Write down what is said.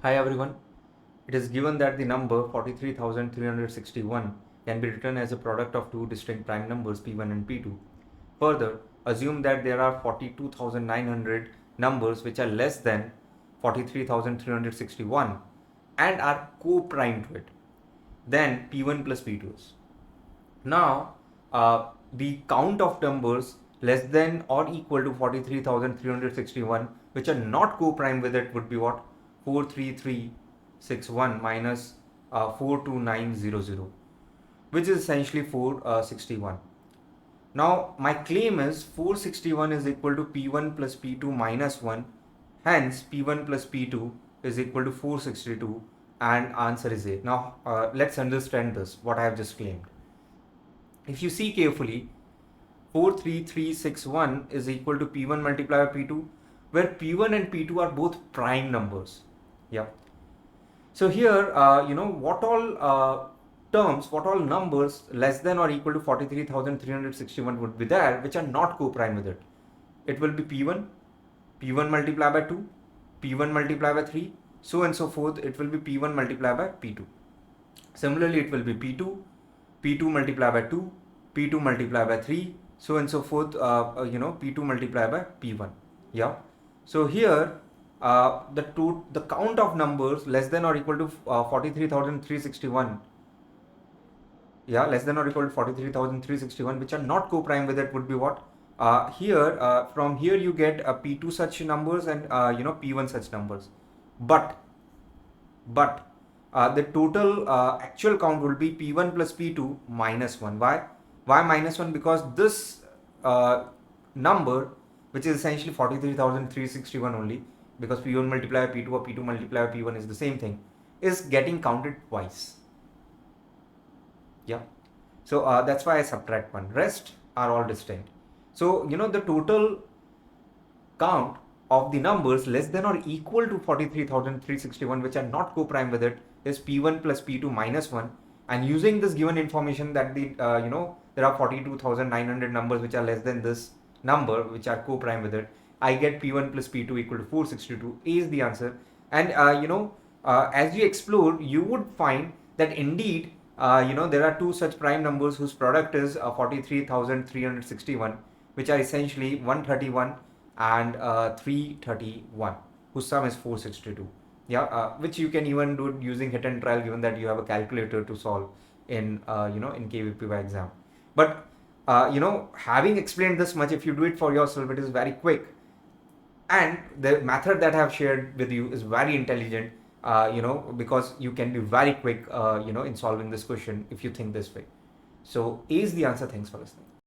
Hi everyone. It is given that the number 43,361 can be written as a product of two distinct prime numbers P1 and P2. Further, assume that there are 42,900 numbers which are less than 43,361 and are co-prime to it. Then P1 plus P2 is. Now, the count of numbers less than or equal to 43,361 which are not co-prime with it would be what? 43361 minus 42900, which is essentially 461. Now, my claim is 461 is equal to P1 plus P2 minus 1. Hence, P1 plus P2 is equal to 462 and answer is A. Now, let's understand this, what I have just claimed. If you see carefully, 43361 is equal to P1 multiplied by P2, where P1 and P2 are both prime numbers. Yeah. So here, what all numbers less than or equal to 43,361 would be there, which are not co-prime with it. It will be P1, P1 multiplied by 2, P1 multiplied by 3, so and so forth. It will be P1 multiplied by P2. Similarly, it will be P2, P2 multiplied by 2, P2 multiplied by 3, so and so forth, P2 multiplied by P1. Yeah. So here, the count of numbers less than or equal to 43,361, yeah, less than or equal to 43,361, which are not co-prime with it would be what? From here you get P2 such numbers and P1 such numbers. But the total actual count will be P1 plus P2 minus 1. Why? Why minus 1? Because this number, which is essentially 43,361 only, because P1 multiplied by P2 or P2 multiplied by P1 is the same thing, is getting counted twice. Yeah. So that's why I subtract 1. Rest are all distinct. So, the total count of the numbers less than or equal to 43,361 which are not co-prime with it is P1 plus P2 minus 1, and using this given information that there are 42,900 numbers which are less than this number which are co-prime with it, I get P1 plus P2 equal to 462. A is the answer. And as you explore, you would find that indeed there are two such prime numbers whose product is 43,361, which are essentially 131 and 331, whose sum is 462. Yeah, which you can even do using hit and trial, given that you have a calculator to solve in in KVPY exam. But having explained this much, if you do it for yourself, it is very quick, and the method that I have shared with you is very intelligent. Because you can be very quick in solving this question if you think this way. So A is the answer. Thanks for listening.